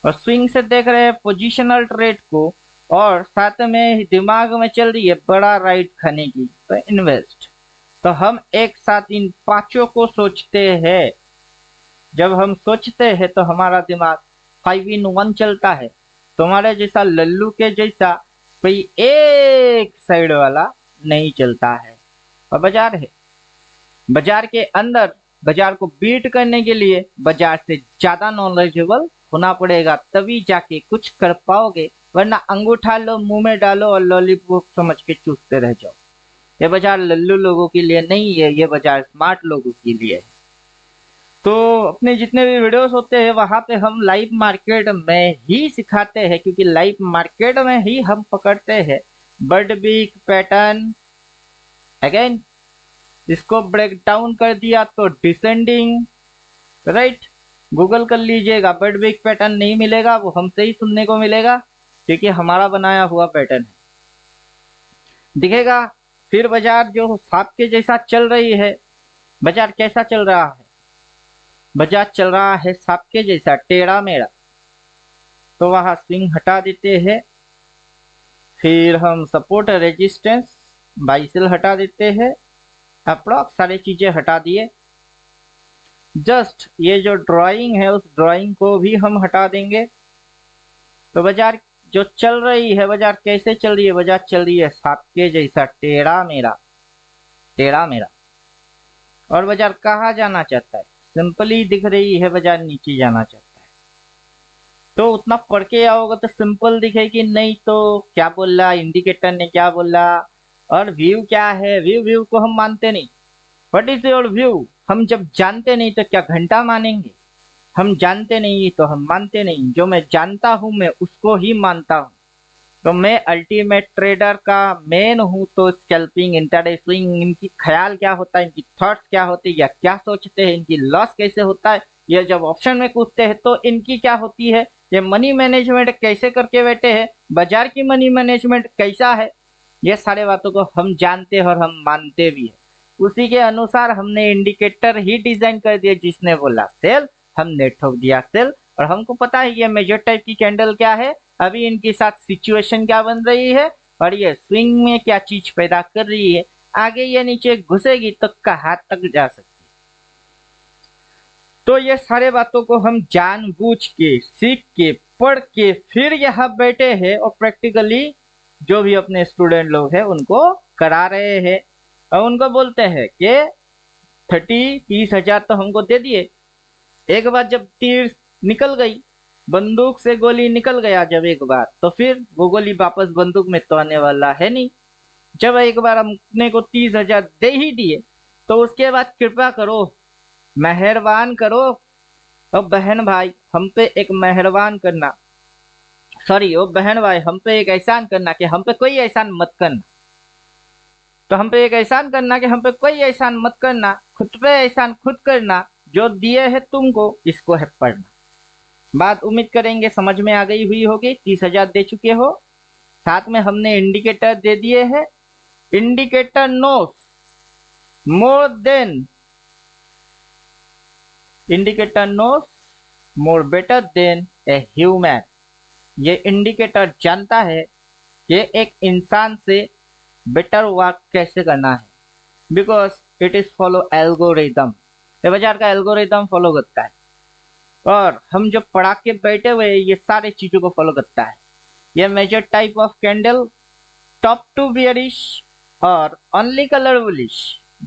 और स्विंग से देख रहे हैं पोजिशनल ट्रेड को और साथ में दिमाग में चल रही है बड़ा राइट खाने की, तो इन्वेस्ट। तो हम एक साथ इन पांचों को सोचते हैं। जब हम सोचते हैं तो हमारा दिमाग 5 in 1 चलता है। तुम्हारे जैसा लल्लू के जैसा कोई एक साइड वाला नहीं चलता है। और बाजार है, बाजार के अंदर बाजार को बीट करने के लिए बाजार से ज्यादा नॉलेजेबल होना पड़ेगा, तभी जाके कुछ कर पाओगे, वरना अंगूठा लो मुंह में डालो और लॉलीपॉप समझ के चूसते रह जाओ। ये बाजार लल्लू लोगों के लिए नहीं है, ये बाजार स्मार्ट लोगों के लिए है। तो अपने जितने भी वीडियोस होते हैं वहां पे हम लाइव मार्केट में ही सिखाते हैं, क्योंकि लाइव मार्केट में ही हम पकड़ते हैं बर्ड बीक पैटर्न। अगेन इसको ब्रेक डाउन कर दिया तो डिसेंडिंग, राइट, गूगल कर लीजिएगा, बर्ड बीक पैटर्न नहीं मिलेगा, वो हमसे ही सुनने को मिलेगा क्योंकि हमारा बनाया हुआ पैटर्न है। दिखेगा फिर बाजार जो सांप के जैसा चल रही है। बाजार कैसा चल रहा है? बाजार चल रहा है सांप के जैसा टेढ़ा मेढ़ा। तो वहां स्विंग हटा देते हैं, फिर हम सपोर्ट रेजिस्टेंस बाई सेल हटा देते हैं, अप्रॉक्स सारी चीजें हटा दिए। जस्ट ये जो ड्राइंग है उस ड्राइंग को भी हम हटा देंगे। तो बाजार जो चल रही है, बाजार कैसे चल रही है? बाजार चल रही है सांप के जैसा टेढ़ा मेढ़ा, टेढ़ा मेढ़ा। और बाजार कहाँ जाना चाहता है? सिंपली दिख रही है बाजार नीचे जाना चाहता है। तो उतना पढ़ के आओगे तो सिंपल दिखेगी, नहीं तो क्या बोल रहा इंडिकेटर ने, क्या बोला। और व्यू क्या है? व्यू को हम मानते नहीं। What is your view? हम जब जानते नहीं तो क्या घंटा मानेंगे? हम जानते नहीं तो हम मानते नहीं। जो मैं जानता हूं मैं उसको ही मानता हूं। तो मैं अल्टीमेट ट्रेडर का मेन हूं, तो स्कैल्पिंग, इंट्राडे, स्विंग, इनकी ख्याल क्या होता है, इनकी थॉट्स क्या होती है या क्या सोचते हैं, इनकी लॉस कैसे होता है, ये जब ऑप्शन में कूदते हैं तो इनकी क्या होती है, ये मनी मैनेजमेंट कैसे करके बैठे हैं, बाजार की मनी मैनेजमेंट कैसा है, ये सारे बातों को हम जानते हैं और हम मानते भी है। उसी के अनुसार हमने इंडिकेटर ही डिजाइन कर दिया। जिसने बोला सेल, हमने ठोक दिया सेल। और हमको पता है ये मेजर टाइप की कैंडल क्या है, अभी इनके साथ सिचुएशन क्या बन रही है और ये स्विंग में क्या चीज पैदा कर रही है। आगे ये नीचे घुसेगी तो कहाँ तक जा सकती है। तो ये सारे बातों को हम जानबूझ के, सीख के, पढ़ के फिर यहाँ बैठे हैं और प्रैक्टिकली जो भी अपने स्टूडेंट लोग हैं उनको करा रहे हैं। और उनको बोलते हैं कि 30 हजार तो हमको दे दिए। एक बार जब तीर निकल गई, बंदूक से गोली निकल गया जब एक बार, तो फिर वो गोली वापस बंदूक में तो आने वाला है नहीं। जब एक बार हमने को 30 हजार दे ही दिए तो उसके बाद कृपा करो, मेहरबान करो। और बहन भाई हम पे एक मेहरबान करना, सॉरी वो बहन भाई हम पे एक एहसान करना कि हम पे कोई एहसान मत करना। तो हम पे एक एहसान करना कि हम पे कोई एहसान मत करना, खुद पे एहसान खुद करना। जो दिए है तुमको इसको है पढ़ना। बात उम्मीद करेंगे समझ में आ गई हुई होगी। 30 हजार दे चुके हो, साथ में हमने इंडिकेटर दे दिए हैं। Indicator knows more than, indicator knows more better than a human. ये इंडिकेटर जानता है कि एक इंसान से बेटर वर्क कैसे करना है, because it is follow algorithm. ये बाजार का एल्गोरिदम फॉलो करता है और हम जो पढ़ा के बैठे हुए ये सारे चीजों को फॉलो करता है। ये major type of candle top to bearish और ओनली कलर बुलिश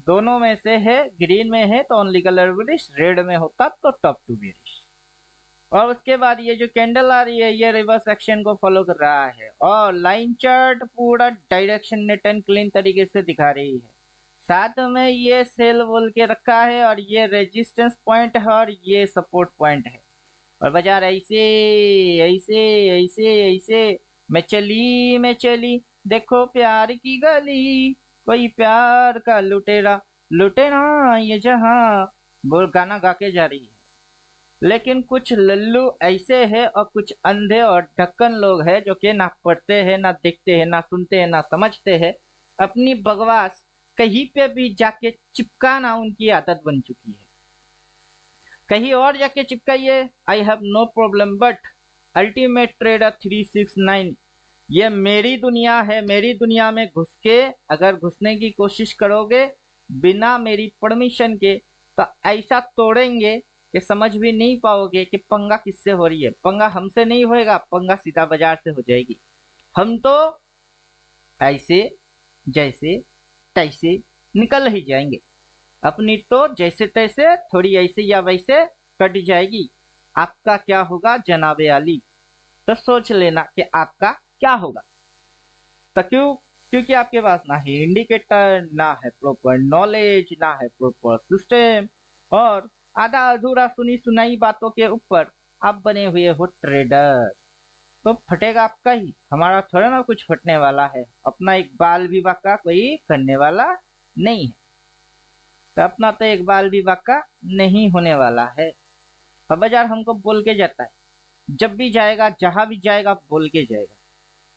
दोनों में से है। ग्रीन में है तो ओनली कलर बुलिश, रेड में होता तो टॉप टू बियरिश। और उसके बाद ये जो कैंडल आ रही है ये रिवर्स एक्शन को फॉलो कर रहा है और लाइन चार्ट पूरा डायरेक्शन नेट एंड क्लीन तरीके से दिखा रही है। साथ में ये सेल बोल के रखा है और ये रेजिस्टेंस पॉइंट है और ये सपोर्ट पॉइंट है। और बाजार ऐसे ऐसे ऐसे ऐसे मैं चली देखो प्यार की गली, कोई प्यार का लुटेरा लुटे ना ये जहां, वो गाना गा के जा रही है। लेकिन कुछ लल्लू ऐसे हैं और कुछ अंधे और ढक्कन लोग हैं जो कि ना पढ़ते हैं ना देखते हैं ना सुनते हैं ना समझते हैं। अपनी बकवास कहीं पे भी जाके चिपकाना उनकी आदत बन चुकी है। कहीं और जाके चिपकाइए, I have no problem, but ultimate trader 369 ये मेरी दुनिया है। मेरी दुनिया में घुस के अगर घुसने की कोशिश करोगे बिना मेरी परमिशन के तो ऐसा तोड़ेंगे कि समझ भी नहीं पाओगे कि पंगा किससे हो रही है। पंगा हमसे नहीं होएगा, पंगा सीधा बाजार से हो जाएगी। हम तो ऐसे जैसे तैसे निकल ही जाएंगे। अपनी तो जैसे तैसे थोड़ी ऐसे या वैसे कट जाएगी। आपका क्या होगा जनाबे आली, तो सोच लेना कि आपका क्या होगा। तो क्योंकि आपके पास ना है इंडिकेटर, ना है प्रॉपर नॉलेज, ना है प्रॉपर सिस्टम, और आधा अधूरा सुनी सुनाई बातों के ऊपर आप बने हुए हो ट्रेडर। तो फटेगा आपका ही, हमारा थोड़ा ना कुछ फटने वाला है। अपना एक बाल भी बाका कोई करने वाला नहीं है, तो अपना तो एक बाल भी बाका नहीं होने वाला है। अब बाजार हमको बोल के जाता है, जब भी जाएगा जहां भी जाएगा बोल के जाएगा।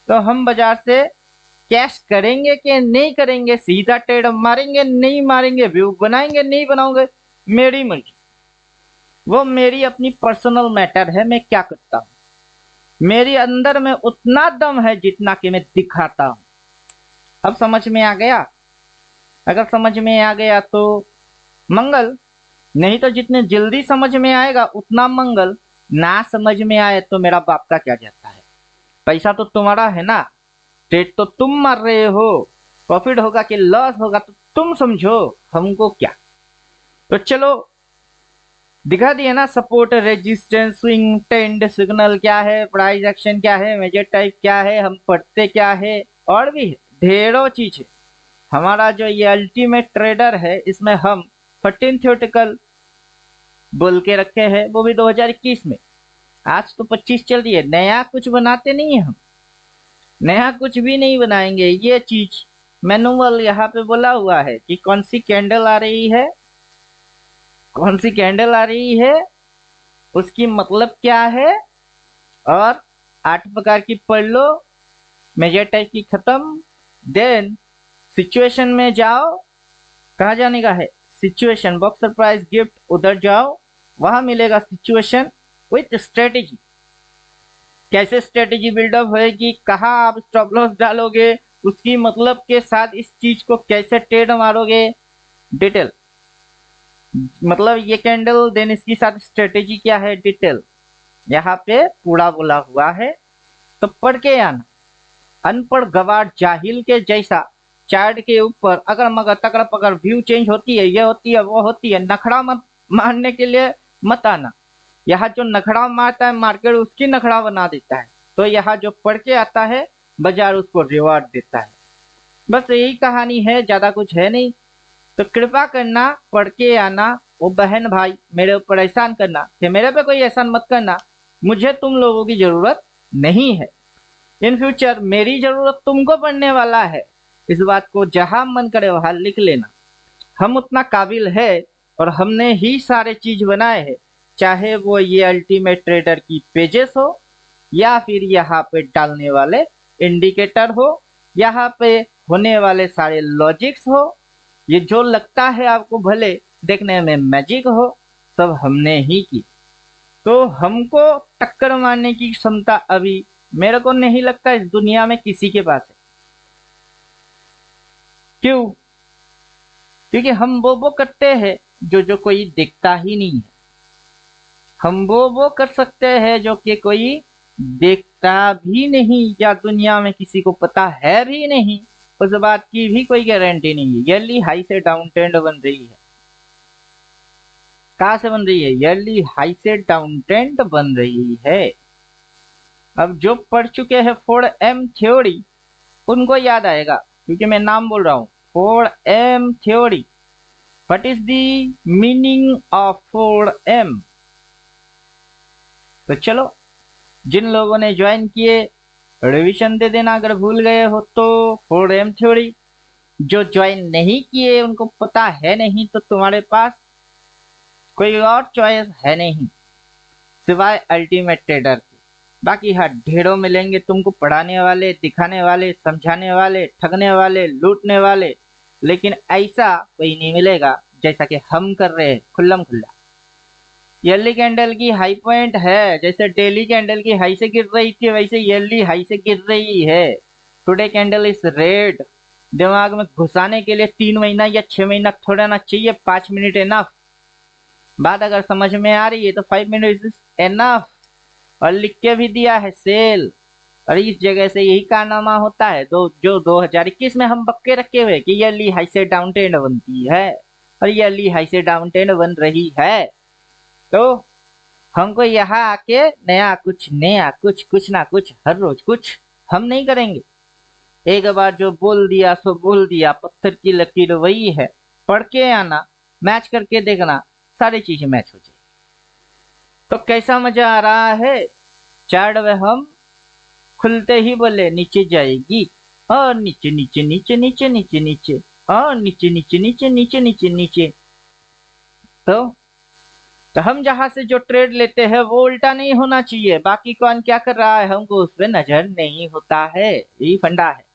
तो हम बाजार से कैश करेंगे कि नहीं करेंगे, सीधा ट्रेड मारेंगे नहीं मारेंगे, व्यू बनाएंगे नहीं बनाओगे, मेरी मर्जी। वो मेरी अपनी पर्सनल मैटर है, मैं क्या करता हूँ। मेरे अंदर में उतना दम है जितना कि मैं दिखाता हूँ। अब समझ में आ गया? अगर समझ में आ गया तो मंगल, नहीं तो जितने जल्दी समझ में आएगा उतना मंगल। ना समझ में आए तो मेरा बाप का क्या जाता है। पैसा तो तुम्हारा है ना, ट्रेड तो तुम मार रहे हो, प्रॉफिट होगा कि लॉस होगा तो तुम समझो, हमको क्या। तो चलो दिखा दिया ना, support resistance swing trend signal क्या है, प्राइस एक्शन क्या है, मेजर टाइप क्या है, हम पढ़ते क्या है, और भी ढेरों चीज है। हमारा जो ये अल्टीमेट ट्रेडर है इसमें हम 13 थ्योरेटिकल बोल के रखे हैं, वो भी 2021 में। आज तो 25 चल रही है, नया कुछ बनाते नहीं है हम, नया कुछ भी नहीं बनाएंगे। ये चीज मैनुअल यहाँ पे बोला हुआ है कि कौन सी कैंडल आ रही है, कौन सी कैंडल आ रही है, उसकी मतलब क्या है, और 8 प्रकार की पढ़ लो, मेजर टाइप की खत्म। देन सिचुएशन में जाओ, कहाँ जाने का है, सिचुएशन बॉक्स सरप्राइज गिफ्ट, उधर जाओ, वहां मिलेगा सिचुएशन विथ स्ट्रेटेजी। कैसे स्ट्रेटेजी बिल्डअप होएगी, कहाँ आप स्टॉप लॉस डालोगे, उसकी मतलब के साथ इस चीज को कैसे ट्रेड मारोगे, डिटेल। मतलब ये कैंडल देन इसके साथ स्ट्रेटेजी क्या है, डिटेल यहाँ पे पूरा बोला हुआ है। तो पढ़ के आना। अनपढ़ गवार जाहिल के जैसा चार्ट के ऊपर अगर मगर तकड़ पकड़ व्यू चेंज होती है, ये होती है वो होती है, नखड़ा मत मारने के लिए मत आना। यहाँ जो नखड़ा मारता है मार्केट उसकी नखड़ा बना देता है। तो यहाँ जो पढ़ के आता है बाजार उसको रिवार्ड देता है। बस यही कहानी है, ज्यादा कुछ है नहीं। तो कृपा करना पढ़ के आना। वो बहन भाई मेरे ऊपर एहसान करना कि मेरे पे कोई एहसान मत करना, मुझे तुम लोगों की जरूरत नहीं है। इन फ्यूचर मेरी जरूरत तुमको पड़ने वाला है, इस बात को जहां मन करे वहां लिख लेना। हम उतना काबिल है और हमने ही सारे चीज बनाए हैं, चाहे वो ये अल्टीमेट ट्रेडर की पेजेस हो, या फिर यहाँ पे डालने वाले इंडिकेटर हो, यहाँ पे होने वाले सारे लॉजिक्स हो। ये जो लगता है आपको भले देखने में मैजिक हो, सब हमने ही की। तो हमको टक्कर मारने की क्षमता अभी मेरे को नहीं लगता इस दुनिया में किसी के पास है। क्यों? क्योंकि हम वो करते हैं जो कोई देखता ही नहीं है। हम वो कर सकते हैं जो कि कोई देखता भी नहीं, या दुनिया में किसी को पता है भी नहीं, उस बात की भी कोई गारंटी नहीं है। ईयरली हाई से डाउन ट्रेंड बन रही है। कहाँ से बन रही है? ईयरली हाई से डाउन ट्रेंड बन रही है। अब जो पढ़ चुके हैं 4M थ्योरी उनको याद आएगा, क्योंकि मैं नाम बोल रहा हूँ 4M theory. What is the meaning of 4M? तो चलो, जिन लोगों ने ज्वाइन किए रिवीजन दे देना अगर भूल गए हो तो। 4M थ्योरी, जो ज्वाइन नहीं किए उनको पता है नहीं, तो तुम्हारे पास कोई और चॉइस है नहीं सिवाय अल्टीमेट ट्रेडर के। बाकी हाँ, ढेरों मिलेंगे तुमको पढ़ाने वाले, दिखाने वाले, समझाने वाले, ठगने वाले, लूटने वाले, लेकिन ऐसा कोई नहीं मिलेगा जैसा कि हम कर रहे हैं खुल्लम खुल्ला। येली कैंडल की हाई पॉइंट है, जैसे डेली कैंडल की हाई से गिर रही थी वैसे येली हाई से गिर रही है। Today candle is red. दिमाग में घुसाने के लिए 3 महीना या 6 महीना थोड़ा ना चाहिए, 5 मिनट एनफ। बात अगर समझ में आ रही है तो 5 मिनट इज एनफ। और लिख के भी दिया है सेल। और इस जगह से यही कारनामा होता है जो 2021 में हम बक्के रखे हुए कि येली हाई से डाउन ट्रेंड बनती है और येली हाई से डाउन ट्रेंड बन रही है। तो हमको यहाँ आके नया कुछ ना कुछ हर रोज कुछ हम नहीं करेंगे। एक बार जो बोल दिया सो बोल दिया, पत्थर की लकीर वही है। पढ़ के आना, मैच करके देखना, सारी चीजें मैच हो जाए। तो कैसा मजा आ रहा है? चार्ट में हम खुलते ही बोले नीचे जाएगी और नीचे नीचे नीचे नीचे नीचे नीचे और नीचे नीचे नीचे नीचे नीचे नीचे। तो हम जहां से जो ट्रेड लेते हैं वो उल्टा नहीं होना चाहिए। बाकी कौन क्या कर रहा है हमको उस पर नजर नहीं होता है, यही फंडा है।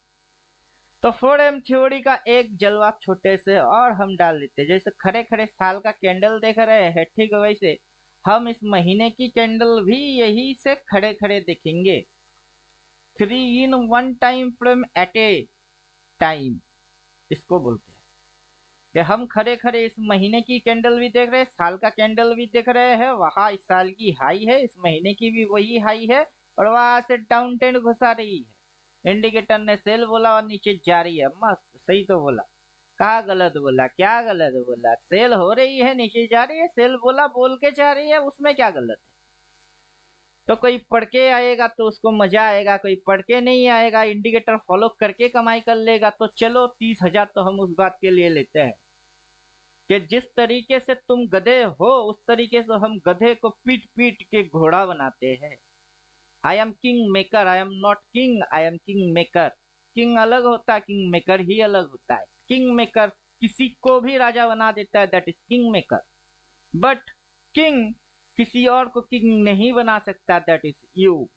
तो 4M थ्योरी का एक जलवा छोटे से और हम डाल लेते, जैसे खड़े खड़े साल का कैंडल देख रहे हैं, ठीक वैसे हम इस महीने की कैंडल भी यही से खड़े खड़े देखेंगे। 3 in 1 time frame eight A time, इसको बोलते हैं कि हम खड़े खड़े इस महीने की कैंडल भी देख रहे हैं, साल का कैंडल भी देख रहे हैं। वहां इस साल की हाई है, इस महीने की भी वही हाई है और वहां से डाउन ट्रेंड घुसा रही है। इंडिकेटर ने सेल बोला और नीचे जा रही है। मस्त, सही तो बोला। कहा गलत बोला? क्या गलत बोला? सेल हो रही है, नीचे जा रही है, सेल बोला, बोल के जा रही है, उसमें क्या गलत है? तो कोई पढ़ के आएगा तो उसको मजा आएगा, कोई पढ़ के नहीं आएगा, इंडिकेटर फॉलो करके कमाई कर लेगा। तो चलो 30,000 तो हम उस बात के लिए लेते हैं कि जिस तरीके से तुम गधे हो उस तरीके से हम गधे को पीट पीट के घोड़ा बनाते हैं। I am king maker, I am not king, I am king maker. King अलग होता है, किंग मेकर ही अलग होता है। किंग मेकर किसी को भी राजा बना देता है, that is king maker. But king किसी और को किंग नहीं बना सकता, that is you.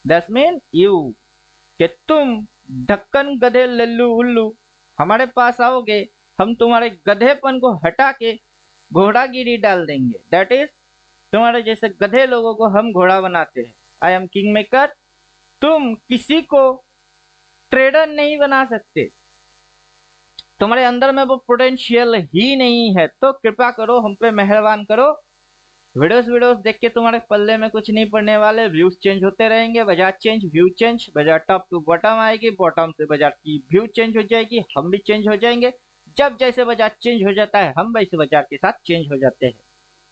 That's mean you, कि तुम ढक्कन गधे लल्लू उल्लू हमारे पास आओगे, हम तुम्हारे गधेपन को हटा के घोड़ागिरी डाल देंगे। दैट इज तुम्हारे जैसे गधे लोगों को हम घोड़ा बनाते हैं। I am king maker. तुम किसी को ट्रेडर नहीं बना सकते, तुम्हारे अंदर में वो पोटेंशियल ही नहीं है। तो कृपा करो, हम पे मेहरबान करो। वीडियोस देख के तुम्हारे पल्ले में कुछ नहीं पड़ने वाले। व्यूज चेंज होते रहेंगे, बाजार चेंज, व्यू चेंज, बाजार टॉप टू बॉटम आएगी, बॉटम से बाजार की व्यू चेंज हो जाएगी, हम भी चेंज हो जाएंगे। जब जैसे बाजार चेंज हो जाता है हम वैसे बाजार के साथ चेंज हो जाते हैं।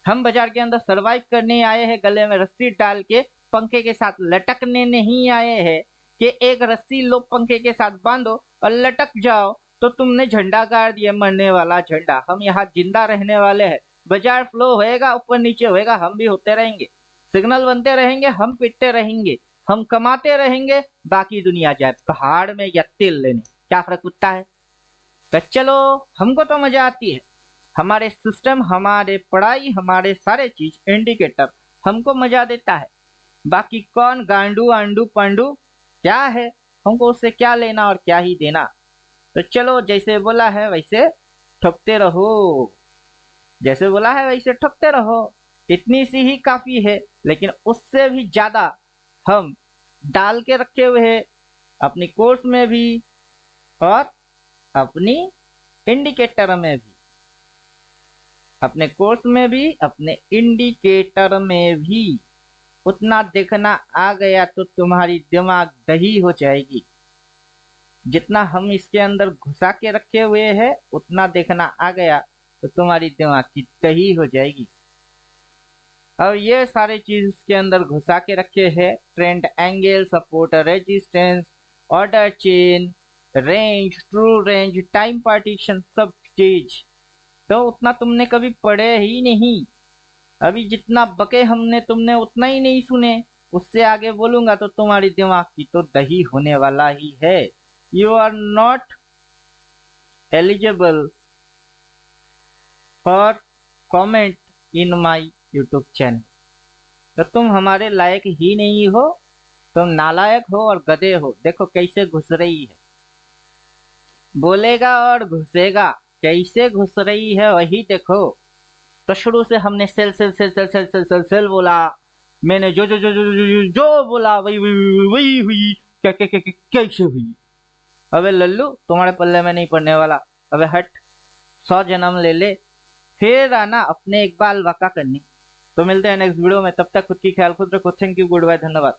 हम बाजार के अंदर सरवाइव करने आए हैं, गले में रस्सी डाल के पंखे के साथ लटकने नहीं आए हैं कि एक रस्सी लो पंखे के साथ बांधो और लटक जाओ तो तुमने झंडा गाड़ दिया, मरने वाला झंडा। हम यहाँ जिंदा रहने वाले हैं। बाजार फ्लो होएगा, ऊपर नीचे होएगा, हम भी होते रहेंगे। सिग्नल बनते रहेंगे, हम पिटते रहेंगे, हम कमाते रहेंगे। बाकी दुनिया जाए पहाड़ में या तेल लेने, क्या फर्क पड़ता है? तो चलो, हमको तो मजा आती है। हमारे सिस्टम, हमारे पढ़ाई, हमारे सारे चीज इंडिकेटर हमको मजा देता है। बाकी कौन गांडू आंडू पांडू क्या है, हमको उससे क्या लेना और क्या ही देना। तो चलो, जैसे बोला है वैसे ठोकते रहो, जैसे बोला है वैसे ठोकते रहो। इतनी सी ही काफी है, लेकिन उससे भी ज्यादा हम डाल के रखे हुए हैं अपनी कोर्स में भी और अपनी इंडिकेटर में भी, अपने कोर्स में भी, अपने इंडिकेटर में भी। उतना देखना आ गया तो तुम्हारी दिमाग दही हो जाएगी। जितना हम इसके अंदर घुसा के रखे हुए हैं उतना देखना आ गया तो तुम्हारी दिमाग की दही हो जाएगी। और ये सारे चीज इसके अंदर घुसा के रखे हैं, trend angle, support, resistance, order chain, range, true range, time partition, सब चीज तो उतना तुमने कभी पढ़े ही नहीं। अभी जितना बके हमने तुमने उतना ही नहीं सुने। उससे आगे बोलूंगा तो तुम्हारी दिमाग की तो दही होने वाला ही है। You are not eligible for comment in my YouTube channel. तो तुम हमारे लायक ही नहीं हो, तुम नालायक हो और गधे हो। देखो कैसे घुस रही है, बोलेगा और घुसेगा। कैसे घुस रही है वही देखो। तो शुरू से हमने sell sell sell sell sell sell sell sell बोला। मैंने जो जो जो जो जो, जो, जो बोला वही वही वही हुई। क्या क्या क्या कैसे हुई? अबे लल्लू तुम्हारे पल्ले में नहीं पड़ने वाला। अबे हट, 100 जन्म ले ले फिर आना अपने इकबाल वाका करनी। तो मिलते हैं नेक्स्ट वीडियो में, तब तक खुद की ख्याल खुद रखो। थैंक यू, गुड बाय, धन्यवाद।